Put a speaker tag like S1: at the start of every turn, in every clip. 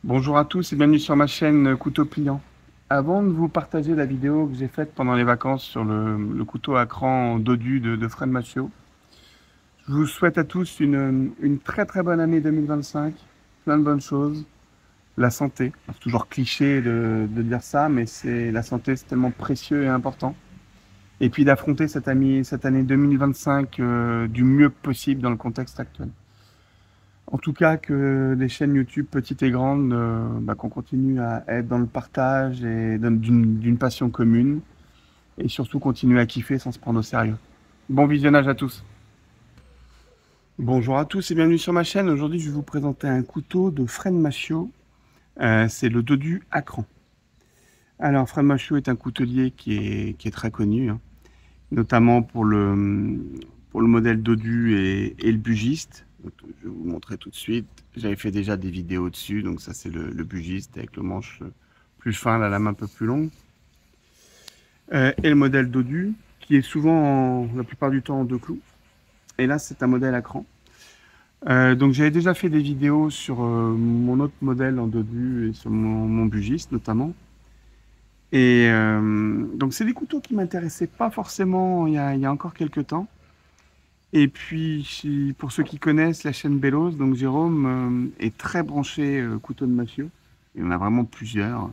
S1: Bonjour à tous et bienvenue sur ma chaîne Couteau Pliant. Avant de vous partager la vidéo que j'ai faite pendant les vacances sur le couteau à cran dodu de Fred Machio, je vous souhaite à tous une très très bonne année 2025, plein de bonnes choses, la santé. C'est toujours cliché de dire ça, mais la santé, c'est tellement précieux et important. Et puis d'affronter cette année 2025 du mieux possible dans le contexte actuel. En tout cas, que les chaînes YouTube petites et grandes, qu'on continue à être dans le partage et d'une passion commune, et surtout continuer à kiffer sans se prendre au sérieux. Bon visionnage à tous. Bonjour à tous et bienvenue sur ma chaîne. Aujourd'hui, je vais vous présenter un couteau de Fred Machio. C'est le Dodu à cran. Alors, Fred Machio est un coutelier qui est très connu, hein, notamment pour le modèle Dodu et le bugiste. Donc, je vais vous montrer tout de suite. J'avais fait déjà des vidéos dessus, donc ça c'est le bugiste avec le manche plus fin, la lame un peu plus longue. Et le modèle Dodu, qui est souvent la plupart du temps en deux clous. Et là c'est un modèle à cran. Donc j'avais déjà fait des vidéos sur mon autre modèle en Dodu et sur mon bugiste notamment. Et donc c'est des couteaux qui m'intéressaient pas forcément il y a encore quelques temps. Et puis, pour ceux qui connaissent la chaîne Bellows, donc Jérôme est très branché couteau de massio. Il y en a vraiment plusieurs,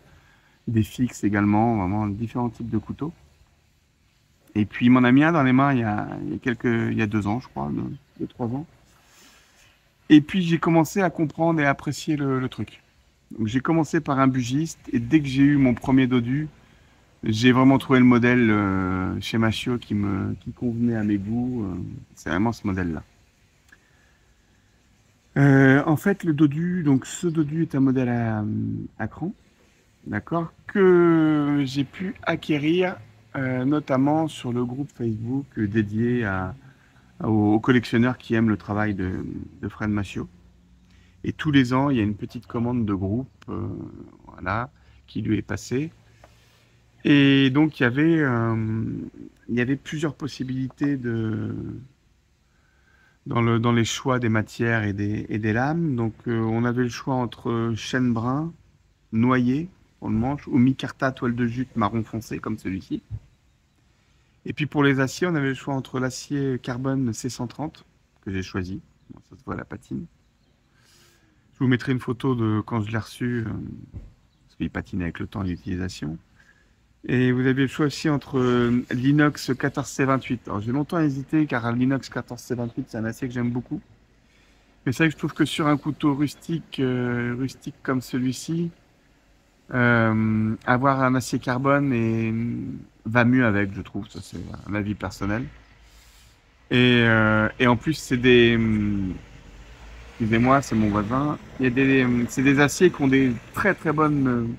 S1: des fixes également, vraiment différents types de couteaux. Et puis, il m'en a mis un dans les mains il y a 2 ans, je crois, 3 ans. Et puis, j'ai commencé à comprendre et à apprécier le truc. Donc, j'ai commencé par un bugiste, et dès que j'ai eu mon premier dodu, j'ai vraiment trouvé le modèle chez Machio qui convenait à mes goûts. C'est vraiment ce modèle-là. En fait, le dodu, donc ce dodu est un modèle à cran, d'accord, que j'ai pu acquérir notamment sur le groupe Facebook dédié aux collectionneurs qui aiment le travail de Fred Machio. Et tous les ans, il y a une petite commande de groupe, voilà, qui lui est passée. Et donc, il y avait plusieurs possibilités dans les choix des matières et des lames. Donc, on avait le choix entre chêne brun, noyer pour le manche, ou micarta toile de jute marron foncé comme celui-ci. Et puis pour les aciers, on avait le choix entre l'acier carbone C130 que j'ai choisi. Bon, ça se voit à la patine. Je vous mettrai une photo de quand je l'ai reçu, parce qu'il patine avec le temps et l'utilisation. Et vous avez le choix aussi entre l'inox 14C28. Alors j'ai longtemps hésité car l'inox 14C28 c'est un acier que j'aime beaucoup. Mais c'est vrai que je trouve que sur un couteau rustique comme celui-ci, avoir un acier carbone va mieux avec, je trouve. Ça, c'est un avis personnel. Et en plus, excusez-moi, c'est mon voisin. C'est des aciers qui ont des très très bonnes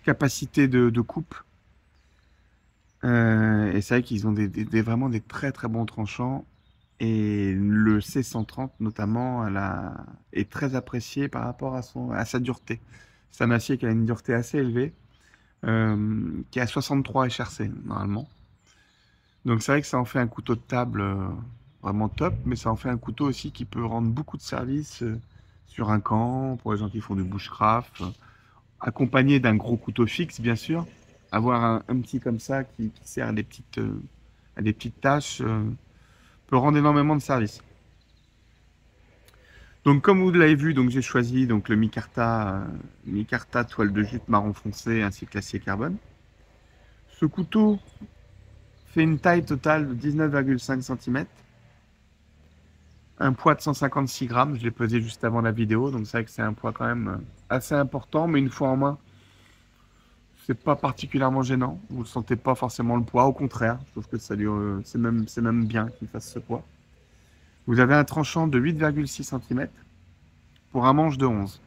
S1: capacités de coupe. Et c'est vrai qu'ils ont vraiment des très très bons tranchants. Et le C130 notamment, est très apprécié par rapport à sa dureté. C'est un acier qui a une dureté assez élevée, qui est à 63 HRC normalement. Donc c'est vrai que ça en fait un couteau de table vraiment top, mais ça en fait un couteau aussi qui peut rendre beaucoup de services sur un camp, pour les gens qui font du bushcraft, accompagné d'un gros couteau fixe bien sûr. Avoir un petit comme ça qui sert à des petites tâches peut rendre énormément de services. Donc comme vous l'avez vu, donc j'ai choisi donc le micarta toile de jute marron foncé ainsi que l'acier carbone. Ce couteau fait une taille totale de 19,5 cm, un poids de 156 grammes. Je l'ai pesé juste avant la vidéo, donc c'est vrai que c'est un poids quand même assez important, mais une fois en main, c'est pas particulièrement gênant. Vous ne sentez pas forcément le poids, au contraire, je trouve que c'est même bien qu'il fasse ce poids. Vous avez un tranchant de 8,6 cm pour un manche de 11.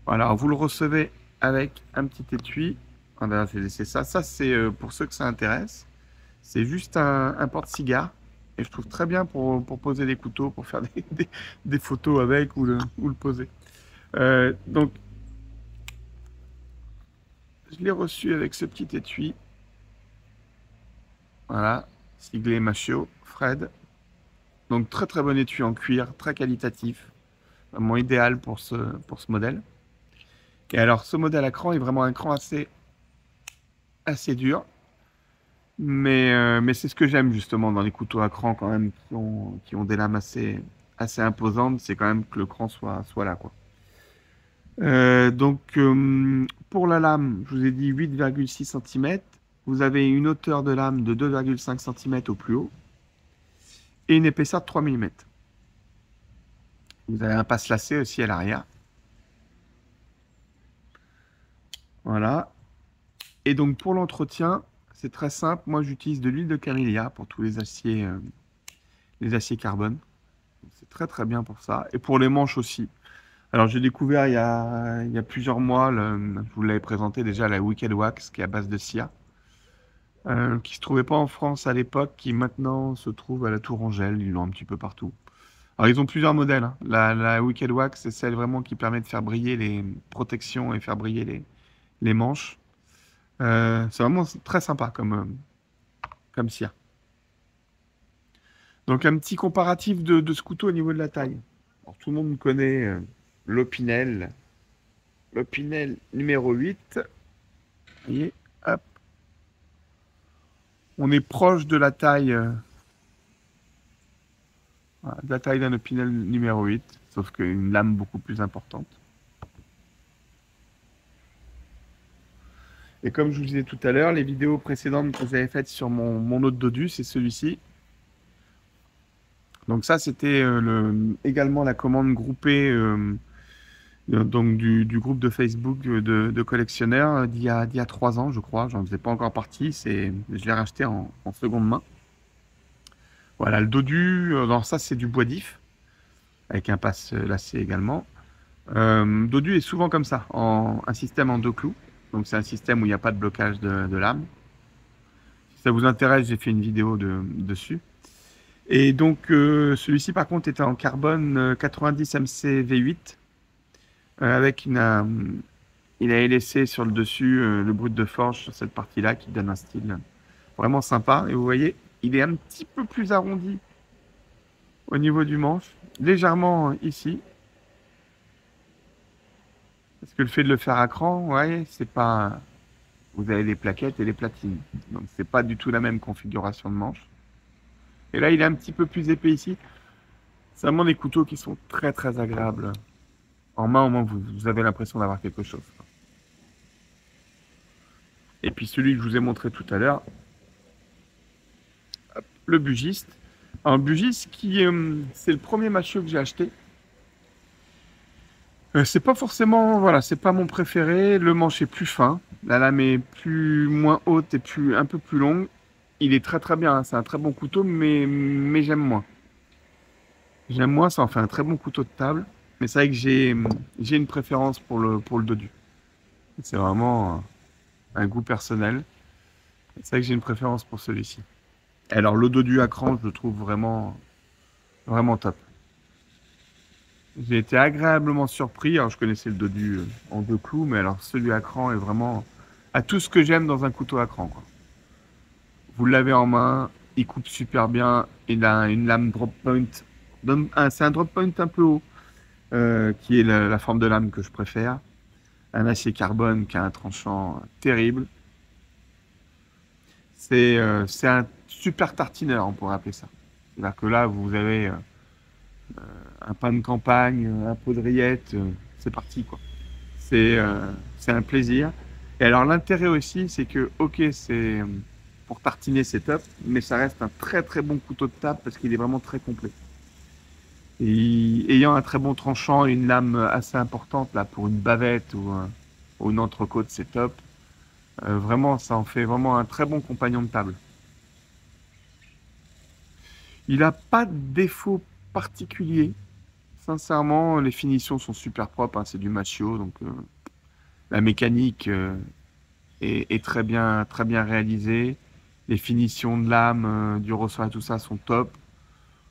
S1: Voilà, vous le recevez avec un petit étui. Voilà, j'ai laissé ça. Ça, c'est pour ceux que ça intéresse. C'est juste un porte-cigare. Et je trouve très bien pour poser des couteaux, pour faire des photos avec ou le poser. Donc, je l'ai reçu avec ce petit étui. Voilà, siglé Machio, Fred. Donc, très très bon étui en cuir, très qualitatif. vraiment idéal pour ce modèle. Et alors, ce modèle à cran est vraiment un cran assez dur. Mais c'est ce que j'aime justement dans les couteaux à cran quand même qui ont des lames assez imposantes, c'est quand même que le cran soit là, quoi. Pour la lame, je vous ai dit 8,6 cm. Vous avez une hauteur de lame de 2,5 cm au plus haut et une épaisseur de 3 mm. Vous avez un passe lacet aussi à l'arrière. Voilà. Et donc pour l'entretien, c'est très simple. Moi, j'utilise de l'huile de camélia pour tous les aciers carbone. C'est très très bien pour ça. Et pour les manches aussi. Alors j'ai découvert il y a plusieurs mois, je vous l'avais présenté déjà, la Wicked Wax qui est à base de Sia, qui se trouvait pas en France à l'époque, qui maintenant se trouve à la Tourangelle. Ils l'ont un petit peu partout. Alors ils ont plusieurs modèles, hein. La Wicked Wax, c'est celle vraiment qui permet de faire briller les protections et faire briller les manches. C'est vraiment très sympa comme Sia. Donc un petit comparatif de ce couteau au niveau de la taille. Alors, tout le monde connaît l'Opinel. L'Opinel numéro 8. Vous voyez, hop. On est proche de la taille voilà, de la taille d'un Opinel numéro 8, sauf qu'une lame beaucoup plus importante. Et comme je vous disais tout à l'heure, les vidéos précédentes que j'avais faites sur mon autre dodu, c'est celui-ci. Donc ça, c'était également la commande groupée donc du groupe de Facebook de collectionneurs d'il y a 3 ans, je crois. J'en faisais pas encore partie. Je l'ai racheté en seconde main. Voilà, le dodu. Alors ça, c'est du bois d'if avec un passe lacet également. Dodu est souvent comme ça, un système en 2 clous. Donc c'est un système où il n'y a pas de blocage de lame. Si ça vous intéresse, j'ai fait une vidéo dessus. Et donc celui-ci par contre était en carbone 90 MC V8 avec il a laissé sur le dessus le brut de forge sur cette partie-là qui donne un style vraiment sympa. Et vous voyez, il est un petit peu plus arrondi au niveau du manche, légèrement ici. Parce que le fait de le faire à cran, ouais, c'est pas. Vous avez les plaquettes et les platines. Donc c'est pas du tout la même configuration de manche. Et là, il est un petit peu plus épais ici. C'est vraiment des couteaux qui sont très très agréables. En main, au moins, vous avez l'impression d'avoir quelque chose. Et puis celui que je vous ai montré tout à l'heure, le Bugiste. Un Bugiste c'est le premier machiot que j'ai acheté. C'est pas forcément, voilà, c'est pas mon préféré. Le manche est plus fin, la lame est moins haute et un peu plus longue. Il est très très bien, hein. C'est un très bon couteau, mais j'aime moins. J'aime moins, ça en fait un très bon couteau de table. Mais c'est vrai que j'ai une préférence pour le dodu. C'est vraiment un goût personnel. C'est vrai que j'ai une préférence pour celui-ci. Alors le dodu à cran, je le trouve vraiment, vraiment top. J'ai été agréablement surpris. Alors je connaissais le dodu en 2 clous, mais alors celui à cran est vraiment à tout ce que j'aime dans un couteau à cran, quoi. Vous l'avez en main, il coupe super bien. Il a une lame drop point. C'est un drop point un peu haut, qui est la forme de lame que je préfère. Un acier carbone qui a un tranchant terrible. C'est un super tartineur, on pourrait appeler ça. C'est-à-dire que là, vous avez un pain de campagne, un pot de rillettes, c'est parti, quoi. C'est un plaisir. Et alors l'intérêt aussi, c'est que, ok, c'est pour tartiner, c'est top, mais ça reste un très très bon couteau de table parce qu'il est vraiment très complet. Et ayant un très bon tranchant et une lame assez importante là pour une bavette ou une entrecôte, c'est top. Vraiment, ça en fait vraiment un très bon compagnon de table. Il n'a pas de défaut particulier. Sincèrement, les finitions sont super propres, hein, c'est du Machio, donc la mécanique est très bien réalisée. Les finitions de lame, du ressort et tout ça sont top.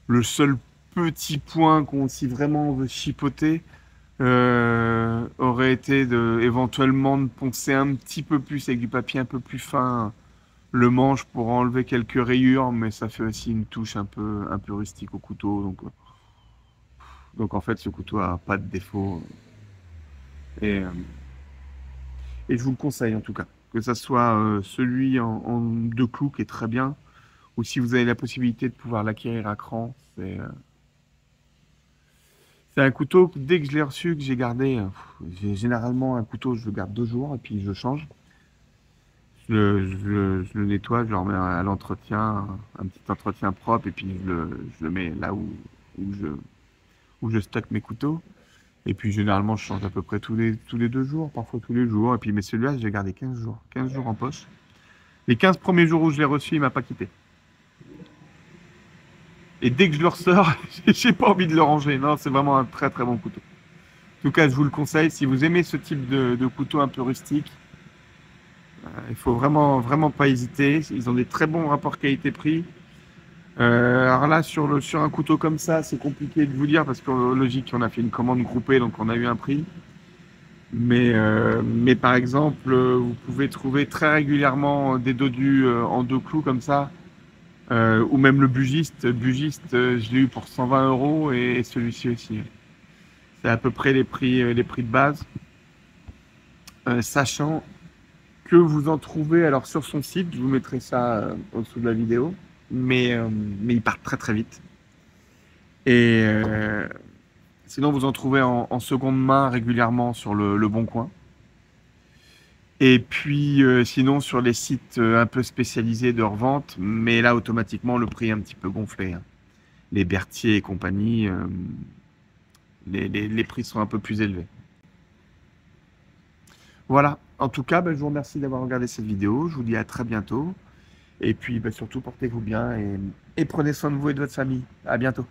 S1: Le seul petit point si vraiment on veut chipoter, aurait été éventuellement de poncer un petit peu plus avec du papier un peu plus fin le manche pour enlever quelques rayures, mais ça fait aussi une touche un peu rustique au couteau. Donc Donc en fait, ce couteau a pas de défaut. Et, euh, et je vous le conseille en tout cas. Que ça soit celui en 2 clous qui est très bien, ou si vous avez la possibilité de pouvoir l'acquérir à cran, c'est un couteau, dès que je l'ai reçu, que j'ai gardé, j'ai généralement un couteau, je le garde 2 jours et puis je le change. Je le nettoie, je le remets à l'entretien, un petit entretien propre, et puis je le mets là où je stocke mes couteaux. Et puis généralement, je change à peu près tous les 2 jours, parfois tous les jours. Et puis, mais celui-là, je l'ai gardé 15 jours, 15 jours en poche. Les 15 premiers jours où je l'ai reçu, il m'a pas quitté. Et dès que je le ressors, j'ai pas envie de le ranger. Non, c'est vraiment un très très bon couteau. En tout cas, je vous le conseille. Si vous aimez ce type de couteau un peu rustique, il faut vraiment vraiment pas hésiter. Ils ont des très bons rapports qualité-prix. Alors là, sur un couteau comme ça, c'est compliqué de vous dire parce que logique, on a fait une commande groupée, donc on a eu un prix. Mais par exemple, vous pouvez trouver très régulièrement des dodus en 2 clous comme ça, ou même le bugiste. Bugiste, je l'ai eu pour 120 € et celui-ci aussi. C'est à peu près les prix de base, sachant que vous en trouvez alors sur son site. Je vous mettrai ça au-dessous de la vidéo, mais ils partent très très vite. Et sinon, vous en trouvez en seconde main régulièrement sur le Bon Coin. Et puis, sinon, sur les sites un peu spécialisés de revente, mais là, automatiquement, le prix est un petit peu gonflé, hein. Les Berthier et compagnie, les prix sont un peu plus élevés. Voilà. En tout cas, je vous remercie d'avoir regardé cette vidéo. Je vous dis à très bientôt. Et puis, surtout, portez-vous bien et prenez soin de vous et de votre famille. À bientôt.